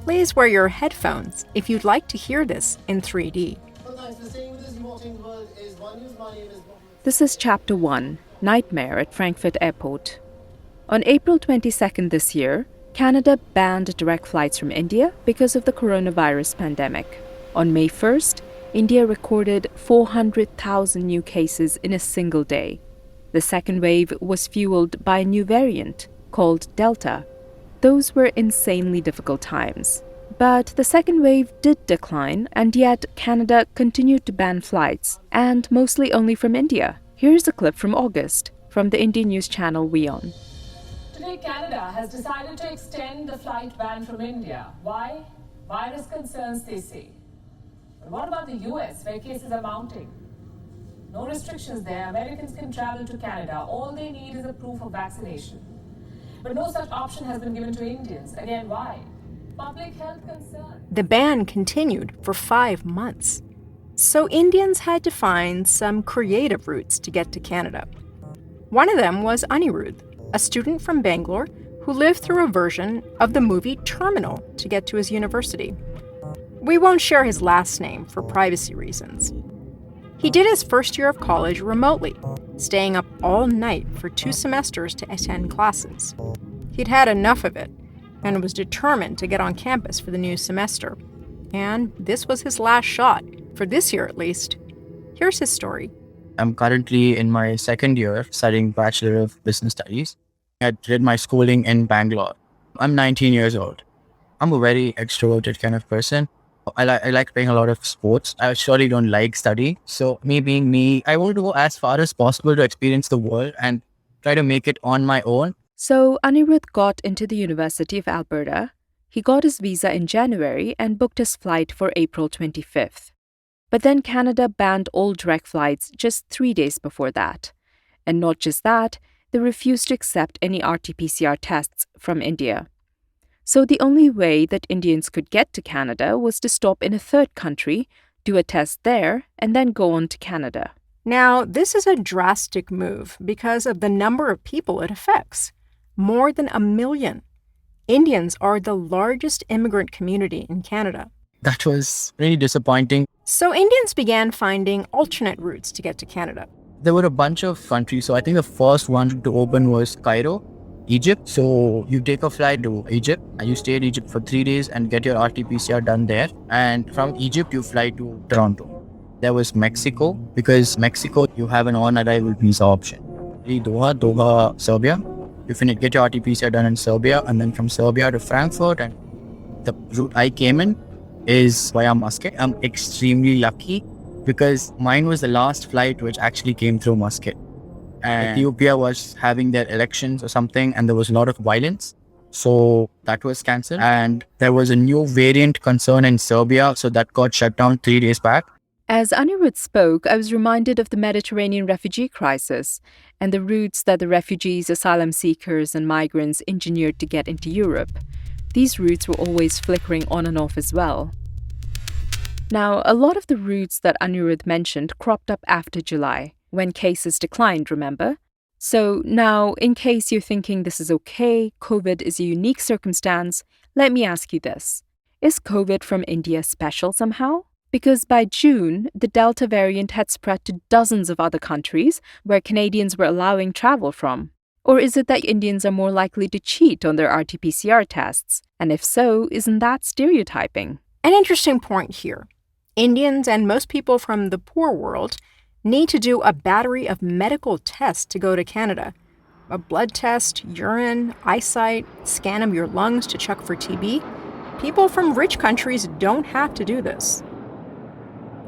Please wear your headphones if you'd like to hear this in 3D. This is Chapter 1, Nightmare at Frankfurt Airport. On April 22nd this year, Canada banned direct flights from India because of the coronavirus pandemic. On May 1st, India recorded 400,000 new cases in a single day. The second wave was fueled by a new variant called Delta. Those were insanely difficult times. But the second wave did decline, and yet Canada continued to ban flights, and mostly only from India. Here's a clip from August, from the Indian news channel WION. Today, Canada has decided to extend the flight ban from India. Why? Virus concerns, they say. But what about the US, where cases are mounting? No restrictions there. Americans can travel to Canada. All they need is a proof of vaccination. But no such option has been given to Indians. Again, why? Public health concerns. The ban continued for 5 months. So Indians had to find some creative routes to get to Canada. One of them was Anirudh, a student from Bangalore who lived through a version of the movie Terminal to get to his university. We won't share his last name for privacy reasons. He did his first year of college remotely, staying up all night for 2 semesters to attend classes. He'd had enough of it and was determined to get on campus for the new semester. And this was his last shot, for this year at least. Here's his story. I'm currently in my second year studying Bachelor of Business Studies. I did my schooling in Bangalore. I'm 19 years old. I'm a very extroverted kind of person. I like playing a lot of sports. I surely don't like study. So me being me, I want to go as far as possible to experience the world and try to make it on my own. So Anirudh got into the University of Alberta. He got his visa in January and booked his flight for April 25th. But then Canada banned all direct flights just 3 days before that. And not just that, they refused to accept any RT-PCR tests from India. So the only way that Indians could get to Canada was to stop in a third country, do a test there, and then go on to Canada. Now, this is a drastic move because of the number of people it affects. More than 1 million. Indians are the largest immigrant community in Canada. That was really disappointing. So Indians began finding alternate routes to get to Canada. There were a bunch of countries. So I think the first one to open was Cairo, Egypt. So you take a flight to Egypt and you stay in Egypt for 3 days and get your RT-PCR done there. And from Egypt, you fly to Toronto. There was Mexico, because Mexico, you have an on-arrival visa option. Doha, Serbia. You get your RT-PCR done in Serbia, and then from Serbia to Frankfurt. And the route I came in is via Muscat. I'm extremely lucky because mine was the last flight which actually came through Muscat. And Ethiopia was having their elections or something, and there was a lot of violence. So that was cancelled. And there was a new variant concern in Serbia, so that got shut down 3 days back. As Anirudh spoke, I was reminded of the Mediterranean refugee crisis and the routes that the refugees, asylum seekers, and migrants engineered to get into Europe. These routes were always flickering on and off as well. Now, a lot of the routes that Anirudh mentioned cropped up after July, when cases declined, remember? So now, in case you're thinking this is okay, COVID is a unique circumstance, let me ask you this. Is COVID from India special somehow? Because by June, the Delta variant had spread to dozens of other countries where Canadians were allowing travel from. Or is it that Indians are more likely to cheat on their RT-PCR tests? And if so, isn't that stereotyping? An interesting point here. Indians and most people from the poor world need to do a battery of medical tests to go to Canada. A blood test, urine, eyesight, scan of your lungs to check for TB. People from rich countries don't have to do this.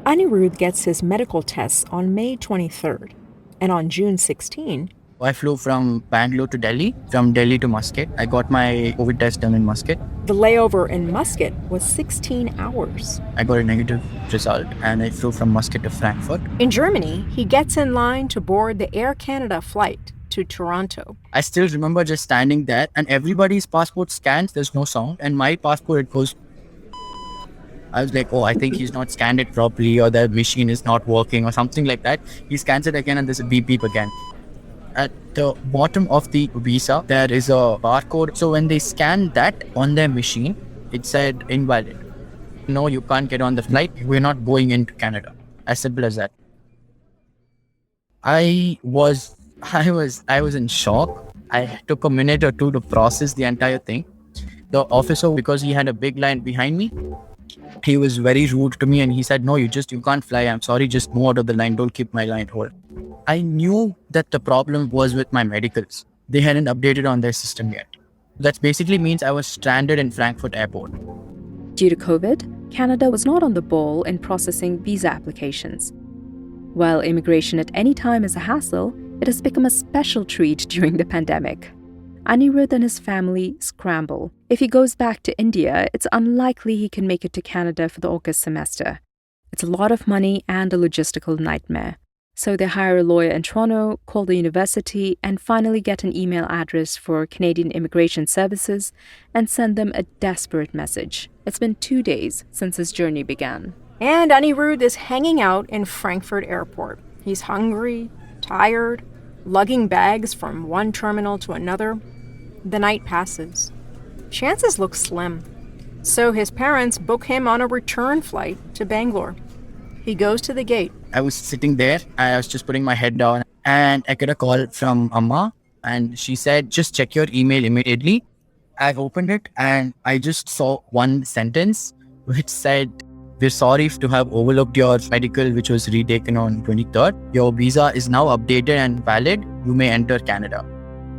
Anirudh gets his medical tests on May 23rd, and on June 16, I flew from Bangalore to Delhi, from Delhi to Muscat. I got my COVID test done in Muscat. The layover in Muscat was 16 hours. I got a negative result and I flew from Muscat to Frankfurt. In Germany, he gets in line to board the Air Canada flight to Toronto. I still remember just standing there and everybody's passport scans, there's no sound, and my passport, it goes. I was like, oh, I think he's not scanned it properly, or the machine is not working or something like that. He scans it again and there's a beep beep again. At the bottom of the visa, there is a barcode. So when they scan that on their machine, It said invalid. No, you can't get on the flight. We're not going into Canada. As simple as that. I was I was in shock. I took a minute or two to process the entire thing. The officer, because he had a big line behind me, he was very rude to me and he said, no, you can't fly. I'm sorry, just move out of the line. Don't keep my line hold. I knew that the problem was with my medicals. They hadn't updated on their system yet. That basically means I was stranded in Frankfurt airport. Due to COVID, Canada was not on the ball in processing visa applications. While immigration at any time is a hassle, it has become a special treat during the pandemic. Anirudh and his family scramble. If he goes back to India, it's unlikely he can make it to Canada for the August semester. It's a lot of money and a logistical nightmare. So they hire a lawyer in Toronto, call the university, and finally get an email address for Canadian Immigration Services and send them a desperate message. It's been 2 days since his journey began. And Anirudh is hanging out in Frankfurt Airport. He's hungry, tired, lugging bags from one terminal to another. The night passes. Chances look slim. So his parents book him on a return flight to Bangalore. He goes to the gate. I was sitting there. I was just putting my head down and I get a call from Amma and she said, just check your email immediately. I opened it and I just saw one sentence which said, we're sorry to have overlooked your medical which was retaken on 23rd. Your visa is now updated and valid. You may enter Canada.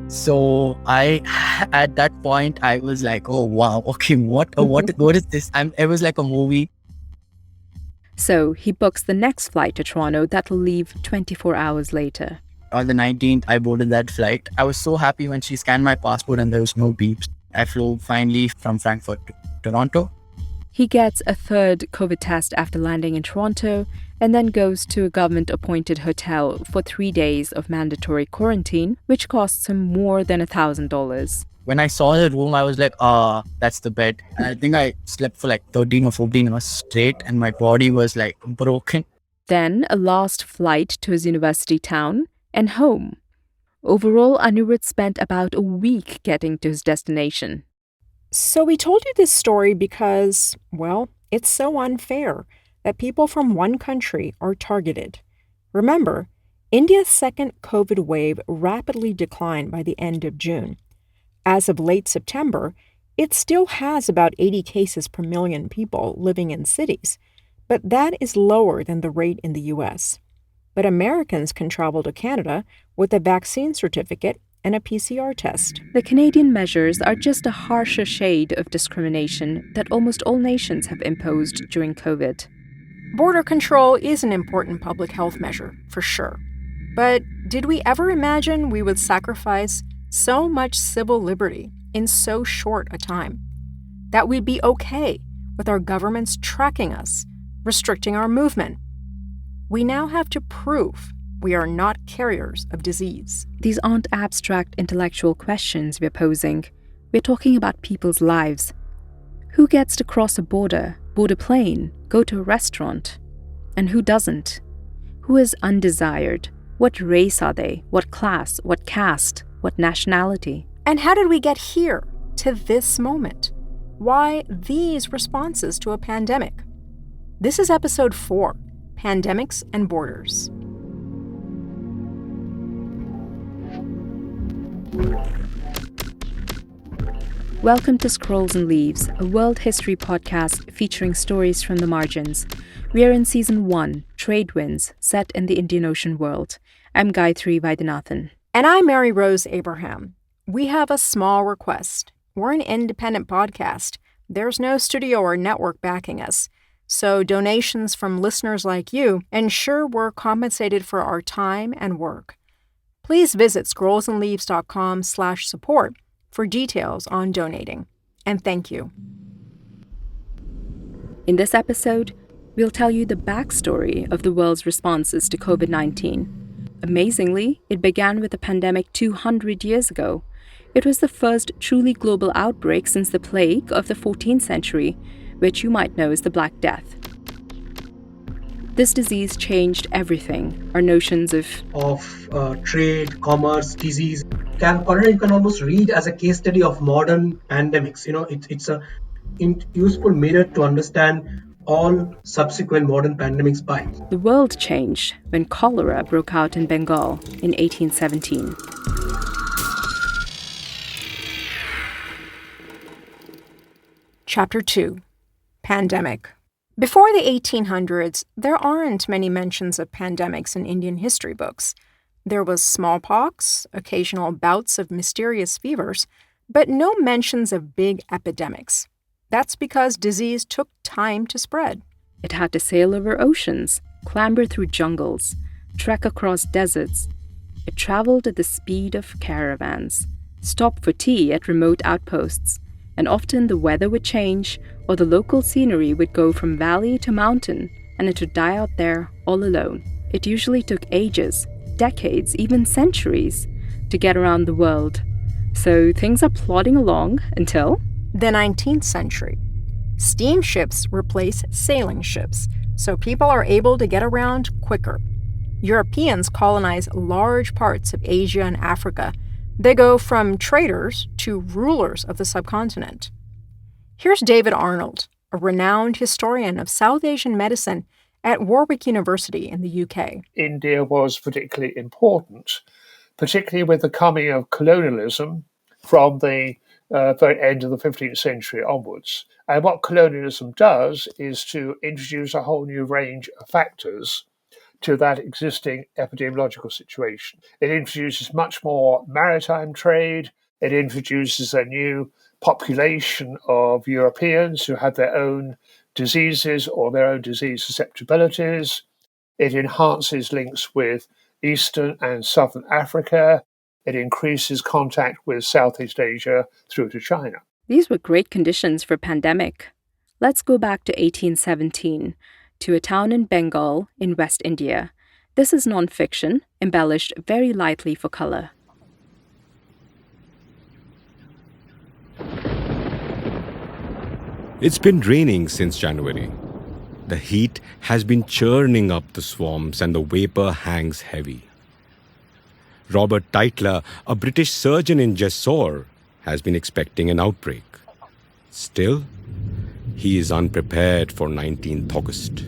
So at that point, I was like, oh wow, okay, what is this? It was like a movie. So he books the next flight to Toronto that will leave 24 hours later. On the 19th, I boarded that flight. I was so happy when she scanned my passport and there was no beeps. I flew finally from Frankfurt to Toronto. He gets a third COVID test after landing in Toronto and then goes to a government-appointed hotel for 3 days of mandatory quarantine, which costs him more than $1,000. When I saw the room, I was like, that's the bed. And I think I slept for like 13 or 14 hours straight and my body was like broken. Then a last flight to his university town and home. Overall, Anirudh spent about a week getting to his destination. So we told you this story because, well, it's so unfair that people from one country are targeted. Remember, India's second COVID wave rapidly declined by the end of June. As of late September, it still has about 80 cases per million people living in cities, but that is lower than the rate in the US. But Americans can travel to Canada with a vaccine certificate and a PCR test. The Canadian measures are just a harsher shade of discrimination that almost all nations have imposed during COVID. Border control is an important public health measure, for sure. But did we ever imagine we would sacrifice so much civil liberty in so short a time? That we'd be okay with our governments tracking us, restricting our movement? We now have to prove we are not carriers of disease. These aren't abstract intellectual questions we're posing. We're talking about people's lives. Who gets to cross a border, board a plane, go to a restaurant? And who doesn't? Who is undesired? What race are they? What class? What caste? What nationality? And how did we get here, to this moment? Why these responses to a pandemic? This is episode 4, Pandemics and Borders. Welcome to Scrolls and Leaves, a world history podcast featuring stories from the margins. We are in Season 1, Trade Winds, set in the Indian Ocean world. I'm Gayatri Vaidyanathan. And I'm Mary Rose Abraham. We have a small request. We're an independent podcast. There's no studio or network backing us. So donations from listeners like you ensure we're compensated for our time and work. Please visit scrollsandleaves.com/support for details on donating. And thank you. In this episode, we'll tell you the backstory of the world's responses to COVID-19. Amazingly, it began with a pandemic 200 years ago. It was the first truly global outbreak since the plague of the 14th century, which you might know as the Black Death. This disease changed everything, our notions of trade, commerce, disease. Colonial can almost read as a case study of modern pandemics. It's a useful mirror to understand all subsequent modern pandemics by. The world changed when cholera broke out in Bengal in 1817. Chapter 2. Pandemic. Before the 1800s, there aren't many mentions of pandemics in Indian history books. There was smallpox, occasional bouts of mysterious fevers, but no mentions of big epidemics. That's because disease took time to spread. It had to sail over oceans, clamber through jungles, trek across deserts. It traveled at the speed of caravans, stopped for tea at remote outposts, and often the weather would change or the local scenery would go from valley to mountain and it would die out there all alone. It usually took ages, decades, even centuries to get around the world. So things are plodding along until the 19th century. Steamships replace sailing ships, so people are able to get around quicker. Europeans colonize large parts of Asia and Africa. They go from traders to rulers of the subcontinent. Here's David Arnold, a renowned historian of South Asian medicine at Warwick University in the UK. India was particularly important, particularly with the coming of colonialism from the very end of the 15th century onwards. And what colonialism does is to introduce a whole new range of factors to that existing epidemiological situation. It introduces much more maritime trade. It introduces a new population of Europeans who have their own diseases or their own disease susceptibilities. It enhances links with Eastern and Southern Africa. It increases contact with Southeast Asia through to China. These were great conditions for pandemic. Let's go back to 1817, to a town in Bengal in West India. This is non-fiction, embellished very lightly for color. It's been raining since January. The heat has been churning up the swamps and the vapor hangs heavy. Robert Tytler, a British surgeon in Jessore, has been expecting an outbreak. Still, he is unprepared for 19th August.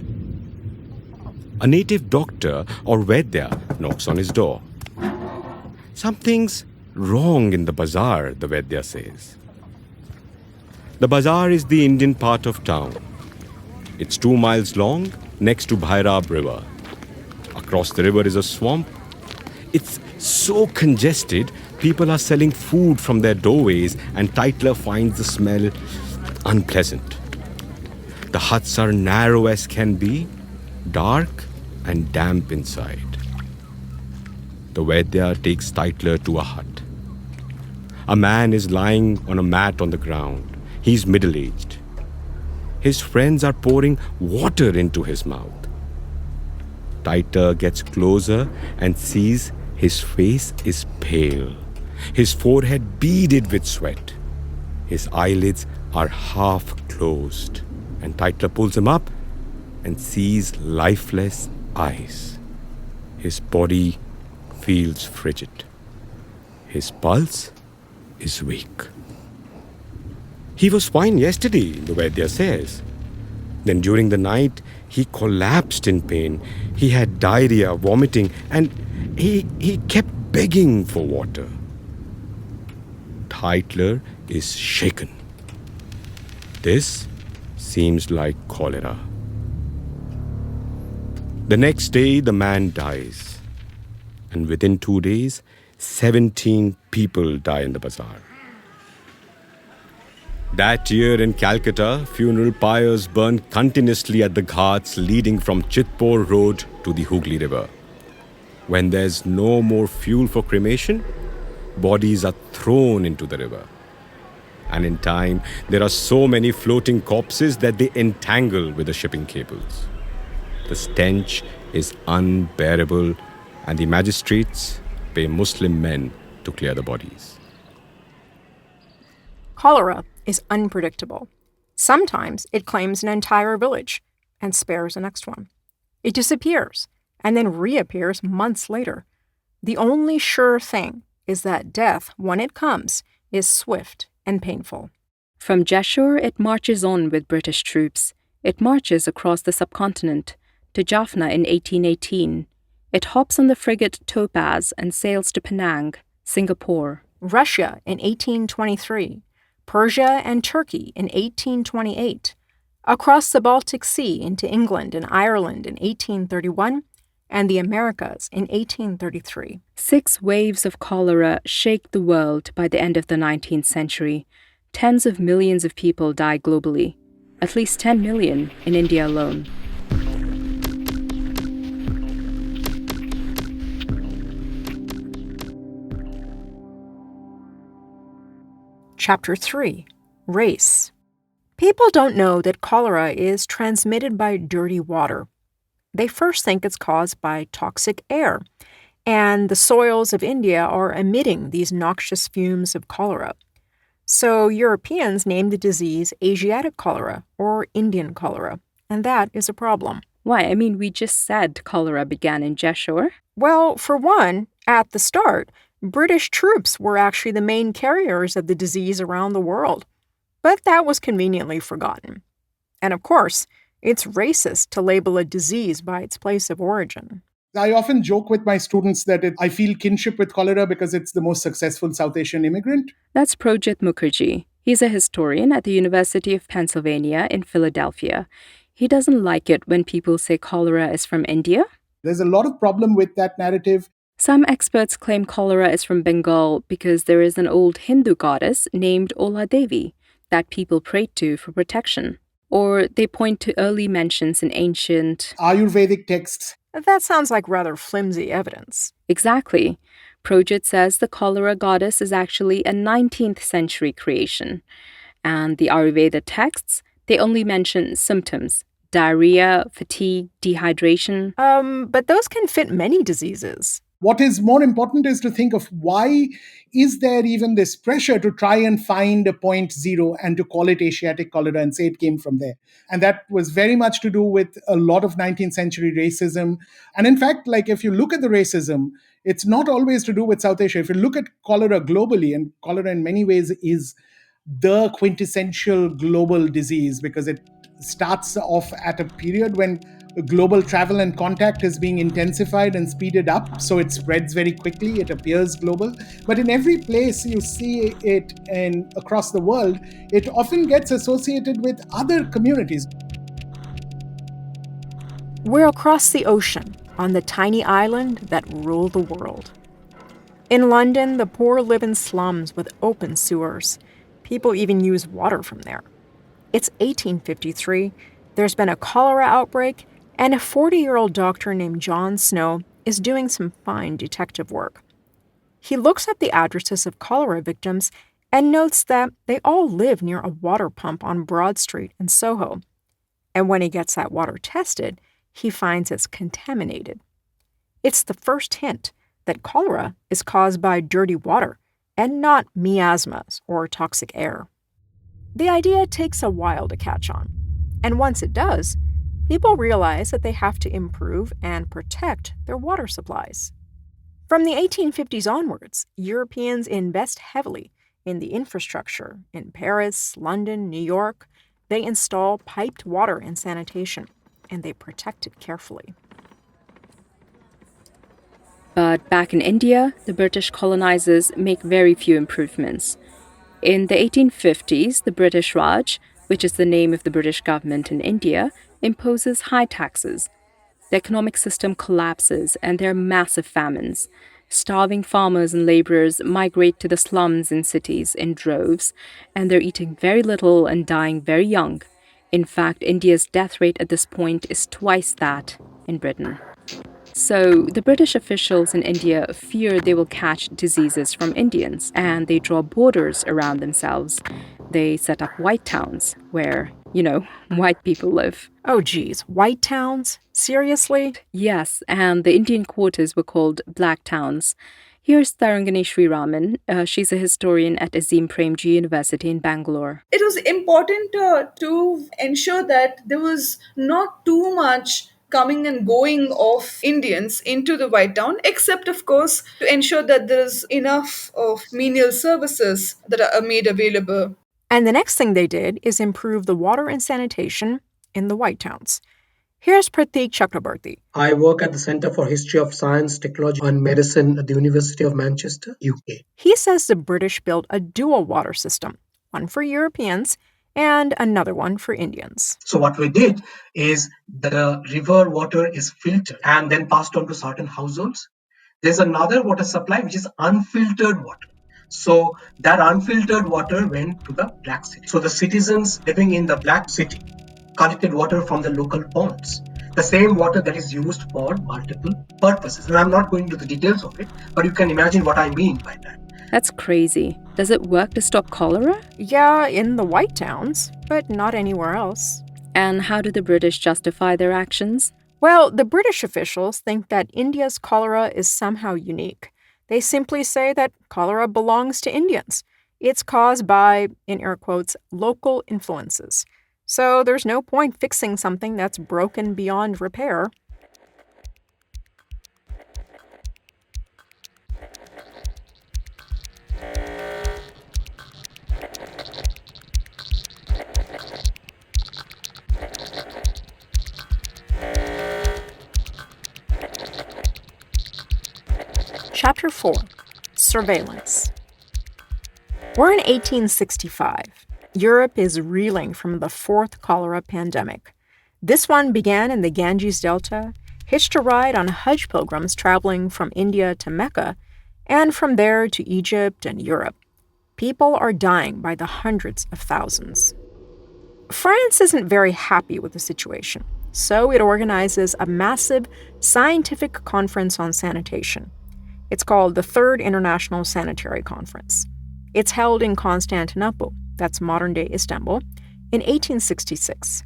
A native doctor or Vaidya knocks on his door. Something's wrong in the bazaar, the Vaidya says. The bazaar is the Indian part of town. It's 2 miles long, next to Bhairab River. Across the river is a swamp. It's so congested, people are selling food from their doorways and Tytler finds the smell unpleasant. The huts are narrow as can be, dark and damp inside. The Vaidya takes Tytler to a hut. A man is lying on a mat on the ground. He's middle-aged. His friends are pouring water into his mouth. Tytler gets closer and sees his face is pale, his forehead beaded with sweat. His eyelids are half closed, and Tytler pulls him up and sees lifeless eyes. His body feels frigid. His pulse is weak. He was fine yesterday, the Vaidya says. Then during the night, he collapsed in pain. He had diarrhea, vomiting, and he kept begging for water. Tytler is shaken. This seems like cholera. The next day, the man dies. And within 2 days, 17 people die in the bazaar. That year in Calcutta, funeral pyres burned continuously at the ghats leading from Chitpur Road to the Hooghly River. When there's no more fuel for cremation, bodies are thrown into the river. And in time, there are so many floating corpses that they entangle with the shipping cables. The stench is unbearable, and the magistrates pay Muslim men to clear the bodies. Cholera is unpredictable. Sometimes it claims an entire village and spares the next one. It disappears and then reappears months later. The only sure thing is that death, when it comes, is swift and painful. From Jessore, it marches on with British troops. It marches across the subcontinent to Jaffna in 1818. It hops on the frigate Topaz and sails to Penang, Singapore. Russia in 1823, Persia and Turkey in 1828, across the Baltic Sea into England and Ireland in 1831, and the Americas in 1833. 6 waves of cholera shake the world by the end of the 19th century. Tens of millions of people die globally, at least 10 million in India alone. Chapter 3. Race. People don't know that cholera is transmitted by dirty water. They first think it's caused by toxic air, and the soils of India are emitting these noxious fumes of cholera. So Europeans named the disease Asiatic cholera or Indian cholera, and that is a problem. Why? I mean, we just said cholera began in Jessore. Well, for one, at the start, British troops were actually the main carriers of the disease around the world. But that was conveniently forgotten. And of course, it's racist to label a disease by its place of origin. I often joke with my students that I feel kinship with cholera because it's the most successful South Asian immigrant. That's Projit Mukherjee. He's a historian at the University of Pennsylvania in Philadelphia. He doesn't like it when people say cholera is from India. There's a lot of problem with that narrative. Some experts claim cholera is from Bengal because there is an old Hindu goddess named Ola Devi that people prayed to for protection. Or they point to early mentions in ancient Ayurvedic texts. That sounds like rather flimsy evidence. Exactly. Projit says the cholera goddess is actually a 19th century creation. And the Ayurveda texts, they only mention symptoms: diarrhea, fatigue, dehydration. But those can fit many diseases. What is more important is to think of why is there even this pressure to try and find a point zero and to call it Asiatic cholera and say it came from there. And that was very much to do with a lot of 19th century racism. And in fact, like if you look at the racism, it's not always to do with South Asia. If you look at cholera globally, and cholera in many ways is the quintessential global disease because it starts off at a period when global travel and contact is being intensified and speeded up, so it spreads very quickly, it appears global. But in every place you see it across the world, it often gets associated with other communities. We're across the ocean on the tiny island that ruled the world. In London, the poor live in slums with open sewers. People even use water from there. It's 1853, there's been a cholera outbreak, and a 40-year-old doctor named John Snow is doing some fine detective work. He looks up the addresses of cholera victims and notes that they all live near a water pump on Broad Street in Soho. And when he gets that water tested, he finds it's contaminated. It's the first hint that cholera is caused by dirty water and not miasmas or toxic air. The idea takes a while to catch on, and once it does, people realize that they have to improve and protect their water supplies. From the 1850s onwards, Europeans invest heavily in the infrastructure. In Paris, London, New York, they install piped water and sanitation, and they protect it carefully. But back in India, the British colonizers make very few improvements. In the 1850s, the British Raj, which is the name of the British government in India, imposes high taxes. The economic system collapses and there are massive famines. Starving farmers and laborers migrate to the slums in cities in droves, and they're eating very little and dying very young. In fact, India's death rate at this point is twice that in Britain. So the British officials in India fear they will catch diseases from Indians, and they draw borders around themselves. They set up white towns where, white people live. Oh geez, white towns? Seriously? Yes, and the Indian quarters were called black towns. Here's Tarangani Sriraman. She's a historian at Azim Premji University in Bangalore. It was important to ensure that there was not too much coming and going of Indians into the White Town, except, of course, to ensure that there's enough of menial services that are made available. And the next thing they did is improve the water and sanitation in the White Towns. Here's Pratik Chakrabarti. I work at the Center for History of Science, Technology and Medicine at the University of Manchester, UK. He says the British built a dual water system, one for Europeans and another one for Indians. So what we did is the river water is filtered and then passed on to certain households. There's another water supply which is unfiltered water. So that unfiltered water went to the black city. So the citizens living in the black city collected water from the local ponds. The same water that is used for multiple purposes. And I'm not going into the details of it, but you can imagine what I mean by that. That's crazy. Does it work to stop cholera? Yeah, in the White Towns, but not anywhere else. And how do the British justify their actions? Well, the British officials think that India's cholera is somehow unique. They simply say that cholera belongs to Indians. It's caused by, in air quotes, local influences. So there's no point fixing something that's broken beyond repair. Chapter 4. Surveillance. We're in 1865. Europe is reeling from the fourth cholera pandemic. This one began in the Ganges Delta, hitched a ride on Hajj pilgrims traveling from India to Mecca, and from there to Egypt and Europe. People are dying by the hundreds of thousands. France isn't very happy with the situation, so it organizes a massive scientific conference on sanitation. It's called the Third International Sanitary Conference. It's held in Constantinople, that's modern-day Istanbul, in 1866.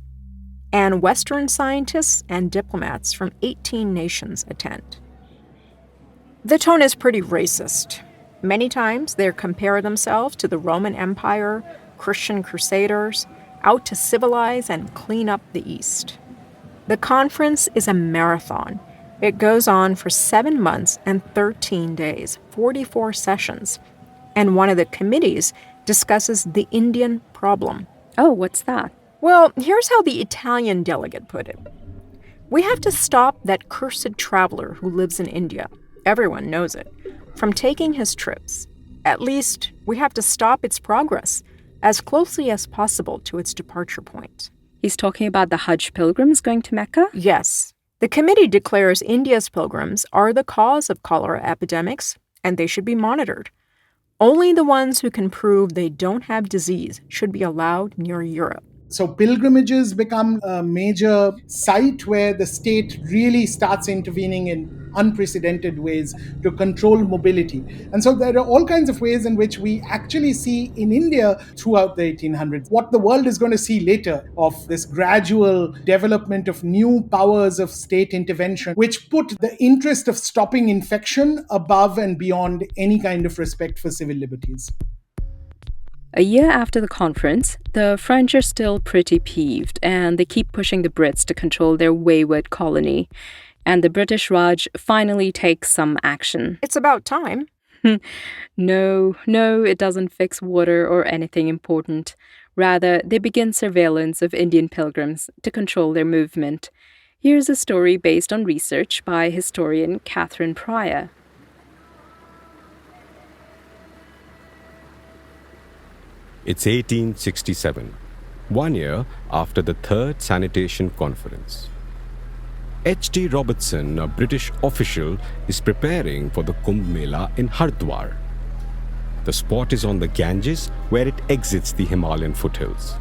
And Western scientists and diplomats from 18 nations attend. The tone is pretty racist. Many times they compare themselves to the Roman Empire, Christian crusaders, out to civilize and clean up the East. The conference is a marathon. It goes on for 7 months and 13 days, 44 sessions. And one of the committees discusses the Indian problem. Oh, what's that? Well, here's how the Italian delegate put it. We have to stop that cursed traveler who lives in India. Everyone knows it. From taking his trips. At least, we have to stop its progress as closely as possible to its departure point. He's talking about the Hajj pilgrims going to Mecca? Yes. The committee declares India's pilgrims are the cause of cholera epidemics, and they should be monitored. Only the ones who can prove they don't have disease should be allowed near Europe. So pilgrimages become a major site where the state really starts intervening in unprecedented ways to control mobility. And so there are all kinds of ways in which we actually see in India throughout the 1800s what the world is going to see later of this gradual development of new powers of state intervention, which put the interest of stopping infection above and beyond any kind of respect for civil liberties. A year after the conference, the French are still pretty peeved, and they keep pushing the Brits to control their wayward colony. And the British Raj finally takes some action. It's about time. No, it doesn't fix water or anything important. Rather, they begin surveillance of Indian pilgrims to control their movement. Here's a story based on research by historian Catherine Pryor. It's 1867, 1 year after the Third Sanitation Conference. H.T. Robertson, a British official, is preparing for the Kumbh Mela in Hardwar. The spot is on the Ganges, where it exits the Himalayan foothills.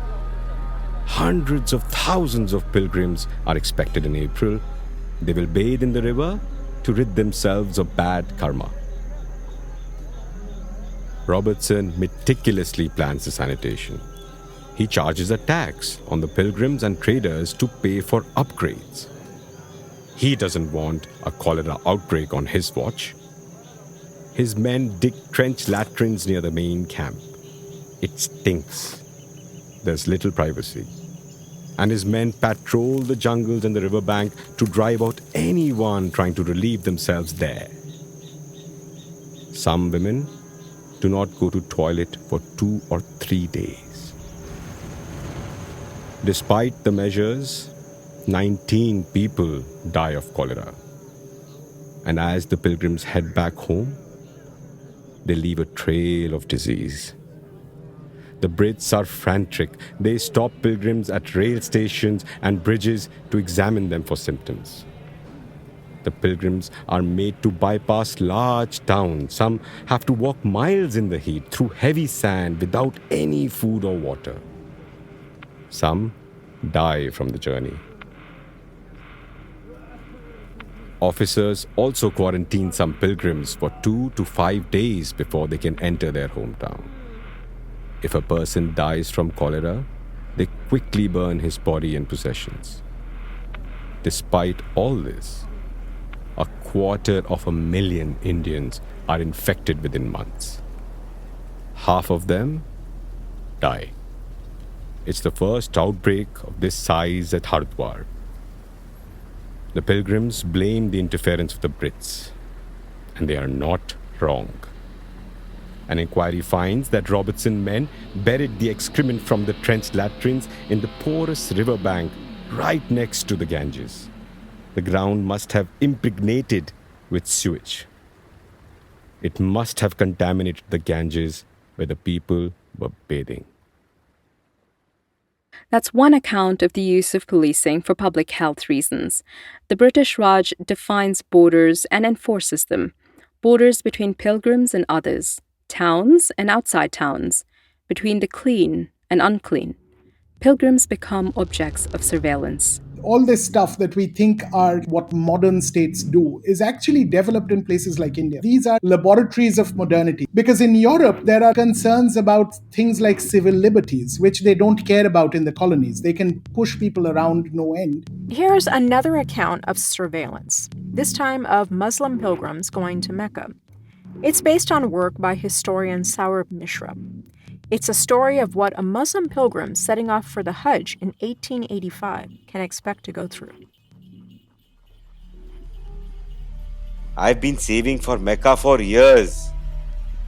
Hundreds of thousands of pilgrims are expected in April. They will bathe in the river to rid themselves of bad karma. Robertson meticulously plans the sanitation. He charges a tax on the pilgrims and traders to pay for upgrades. He doesn't want a cholera outbreak on his watch. His men dig trench latrines near the main camp. It stinks. There's little privacy. And his men patrol the jungles and the riverbank to drive out anyone trying to relieve themselves there. Some women do not go to toilet for 2 or 3 days. Despite the measures, 19 people die of cholera. And as the pilgrims head back home, they leave a trail of disease. The Brits are frantic. They stop pilgrims at rail stations and bridges to examine them for symptoms. The pilgrims are made to bypass large towns. Some have to walk miles in the heat through heavy sand without any food or water. Some die from the journey. Officers also quarantine some pilgrims for 2 to 5 days before they can enter their hometown. If a person dies from cholera, they quickly burn his body and possessions. Despite all this, 250,000 Indians are infected within months. Half of them die. It's the first outbreak of this size at Haridwar. The pilgrims blame the interference of the Brits, and they are not wrong. An inquiry finds that Robertson men buried the excrement from the trenched latrines in the porous riverbank right next to the Ganges. The ground must have impregnated with sewage. It must have contaminated the Ganges where the people were bathing. That's one account of the use of policing for public health reasons. The British Raj defines borders and enforces them. Borders between pilgrims and others, towns and outside towns, between the clean and unclean. Pilgrims become objects of surveillance. All this stuff that we think are what modern states do is actually developed in places like India. These are laboratories of modernity. Because in Europe, there are concerns about things like civil liberties, which they don't care about in the colonies. They can push people around no end. Here's another account of surveillance, this time of Muslim pilgrims going to Mecca. It's based on work by historian Saurabh Mishra. It's a story of what a Muslim pilgrim setting off for the Hajj in 1885 can expect to go through. I've been saving for Mecca for years.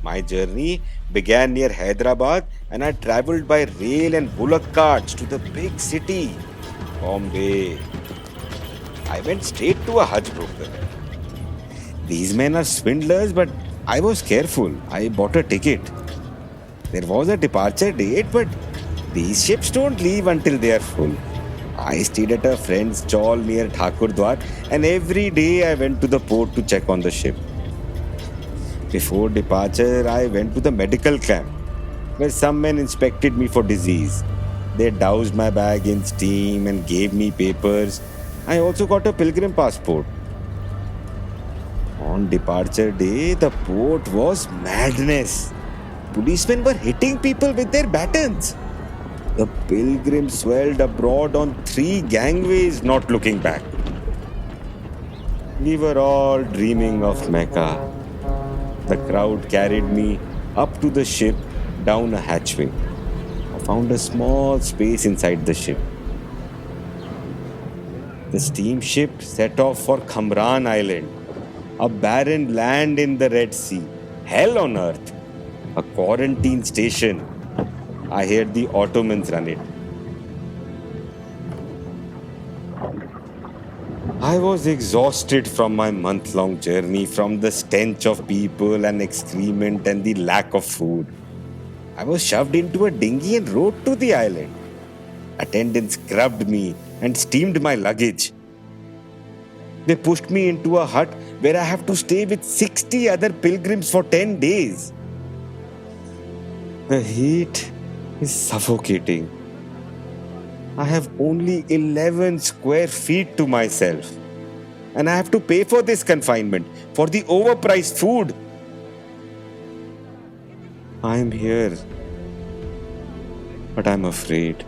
My journey began near Hyderabad and I travelled by rail and bullock carts to the big city, Bombay. I went straight to a Hajj broker. These men are swindlers, but I was careful. I bought a ticket. There was a departure date, but these ships don't leave until they are full. I stayed at a friend's chawl near Thakurdwar, and every day I went to the port to check on the ship. Before departure, I went to the medical camp, where some men inspected me for disease. They doused my bag in steam and gave me papers. I also got a pilgrim passport. On departure day, the port was madness. Policemen were hitting people with their batons. The pilgrims swelled abroad on 3 gangways, not looking back. We were all dreaming of Mecca. The crowd carried me up to the ship, down a hatchway. I found a small space inside the ship. The steamship set off for Kamara'an Island, a barren land in the Red Sea, hell on earth. A quarantine station. I heard the Ottomans run it. I was exhausted from my month-long journey, from the stench of people and excrement and the lack of food. I was shoved into a dinghy and rowed to the island. Attendants scrubbed me and steamed my luggage. They pushed me into a hut where I have to stay with 60 other pilgrims for 10 days. The heat is suffocating. I have only 11 square feet to myself. And I have to pay for this confinement, for the overpriced food. I am here, but I'm afraid.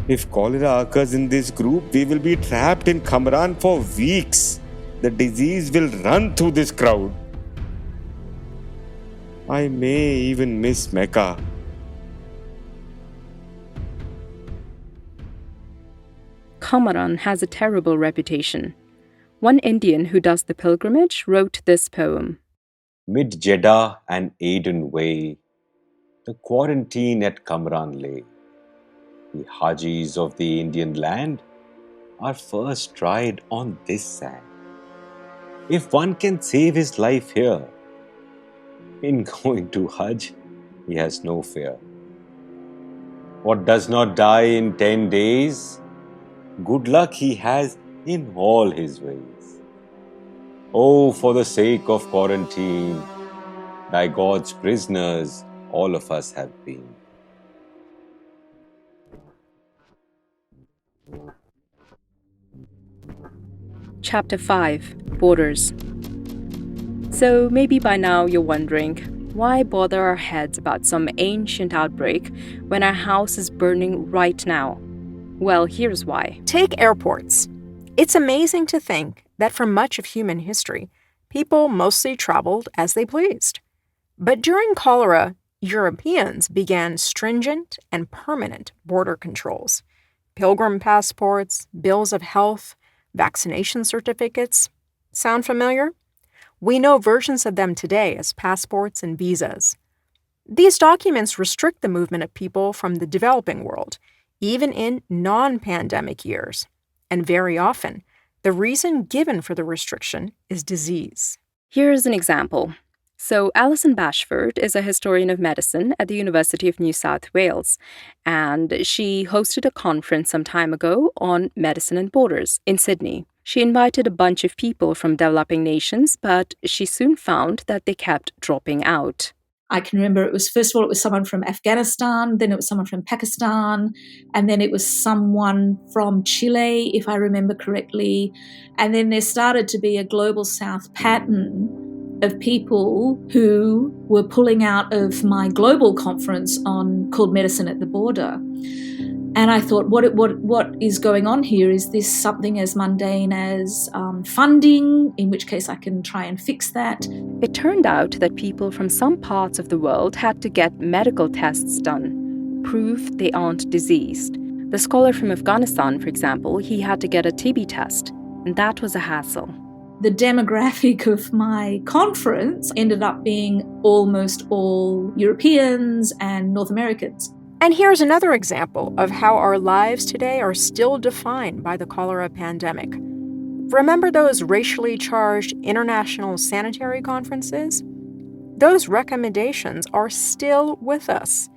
If cholera occurs in this group, we will be trapped in Kamara'an for weeks. The disease will run through this crowd. I may even miss Mecca. Kamara'an has a terrible reputation. One Indian who does the pilgrimage wrote this poem. Mid Jeddah and Aden way, the quarantine at Kamara'an lay. The Hajis of the Indian land are first tried on this sand. If one can save his life here, in going to Hajj, he has no fear. What does not die in 10 days, good luck he has in all his ways. Oh, for the sake of quarantine, thy God's prisoners all of us have been. Chapter 5 Borders. So maybe by now you're wondering, why bother our heads about some ancient outbreak when our house is burning right now? Well, here's why. Take airports. It's amazing to think that for much of human history, people mostly traveled as they pleased. But during cholera, Europeans began stringent and permanent border controls. Pilgrim passports, bills of health, vaccination certificates. Sound familiar? We know versions of them today as passports and visas. These documents restrict the movement of people from the developing world, even in non-pandemic years. And very often, the reason given for the restriction is disease. Here's an example. So Alison Bashford is a historian of medicine at the University of New South Wales, and she hosted a conference some time ago on medicine and borders in Sydney. She invited a bunch of people from developing nations, but she soon found that they kept dropping out. I can remember it was, first of all, it was someone from Afghanistan, then it was someone from Pakistan, and then it was someone from Chile, if I remember correctly. And then there started to be a global south pattern of people who were pulling out of my global conference called Medicine at the Border. And I thought, what is going on here? Is this something as mundane as funding, in which case I can try and fix that? It turned out that people from some parts of the world had to get medical tests done, prove they aren't diseased. The scholar from Afghanistan, for example, he had to get a TB test, and that was a hassle. The demographic of my conference ended up being almost all Europeans and North Americans. And here's another example of how our lives today are still defined by the cholera pandemic. Remember those racially charged international sanitary conferences? Those recommendations are still with us.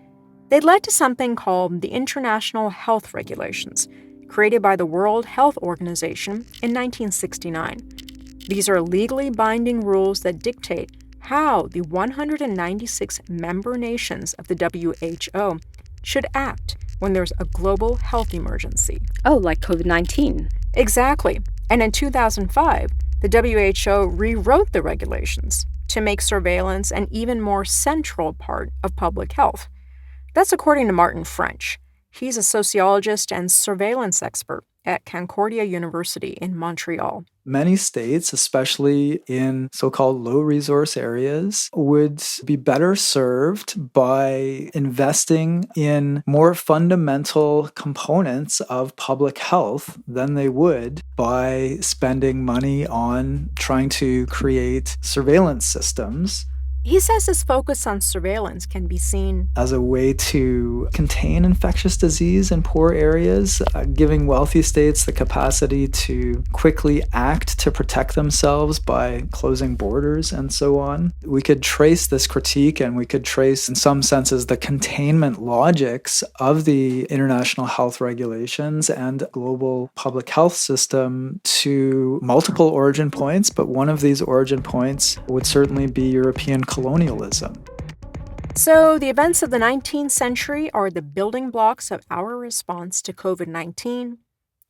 They led to something called the International Health Regulations, created by the World Health Organization in 1969. These are legally binding rules that dictate how the 196 member nations of the WHO should act when there's a global health emergency. Oh, like COVID-19. Exactly. And in 2005, the WHO rewrote the regulations to make surveillance an even more central part of public health. That's according to Martin French. He's a sociologist and surveillance expert at Concordia University in Montreal. Many states, especially in so-called low-resource areas, would be better served by investing in more fundamental components of public health than they would by spending money on trying to create surveillance systems. He says his focus on surveillance can be seen as a way to contain infectious disease in poor areas, giving wealthy states the capacity to quickly act to protect themselves by closing borders and so on. We could trace this critique, and we could trace, in some senses, the containment logics of the international health regulations and global public health system to multiple origin points, but one of these origin points would certainly be European colonialism. So the events of the 19th century are the building blocks of our response to COVID-19,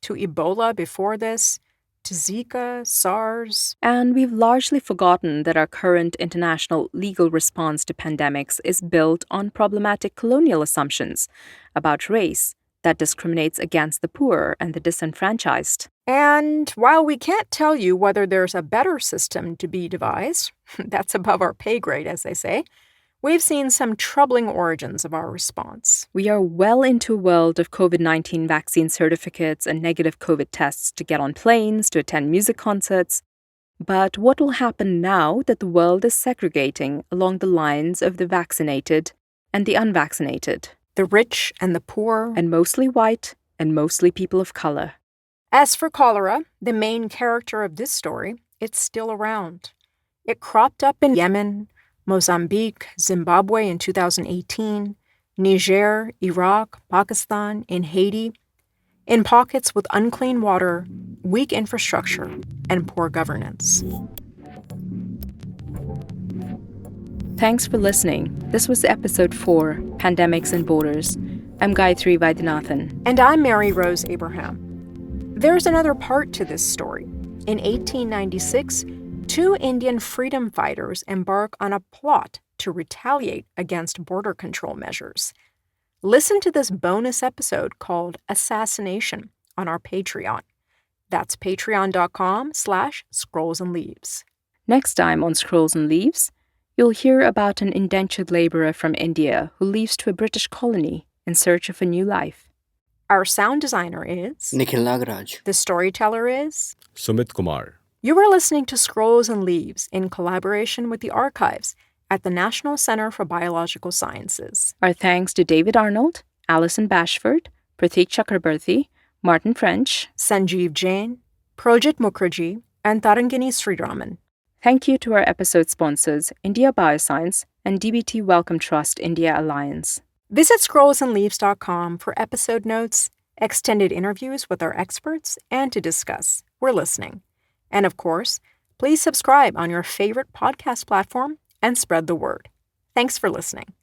to Ebola before this, to Zika, SARS. And we've largely forgotten that our current international legal response to pandemics is built on problematic colonial assumptions about race that discriminates against the poor and the disenfranchised. And while we can't tell you whether there's a better system to be devised, that's above our pay grade, as they say, we've seen some troubling origins of our response. We are well into a world of COVID-19 vaccine certificates and negative COVID tests to get on planes, to attend music concerts. But what will happen now that the world is segregating along the lines of the vaccinated and the unvaccinated? the rich and the poor, and mostly white and mostly people of color. As for cholera, the main character of this story, it's still around. It cropped up in Yemen, Mozambique, Zimbabwe in 2018, Niger, Iraq, Pakistan, in Haiti, in pockets with unclean water, weak infrastructure, and poor governance. Thanks for listening. This was episode 4, Pandemics and Borders. I'm Gayatri Vaidyanathan. And I'm Mary Rose Abraham. There's another part to this story. In 1896, 2 Indian freedom fighters embark on a plot to retaliate against border control measures. Listen to this bonus episode called Assassination on our Patreon. That's patreon.com/scrollsandleaves. Next time on Scrolls and Leaves, you'll hear about an indentured laborer from India who leaves to a British colony in search of a new life. Our sound designer is Nikhil Nagaraj. The storyteller is Sumit Kumar. You are listening to Scrolls and Leaves in collaboration with the Archives at the National Center for Biological Sciences. Our thanks to David Arnold, Alison Bashford, Pratik Chakrabarti, Martin French, Sanjeev Jain, Projit Mukherjee, and Tarangini Sriraman. Thank you to our episode sponsors, India Bioscience and DBT Wellcome Trust India Alliance. Visit scrollsandleaves.com for episode notes, extended interviews with our experts, and to discuss. We're listening. And of course, please subscribe on your favorite podcast platform and spread the word. Thanks for listening.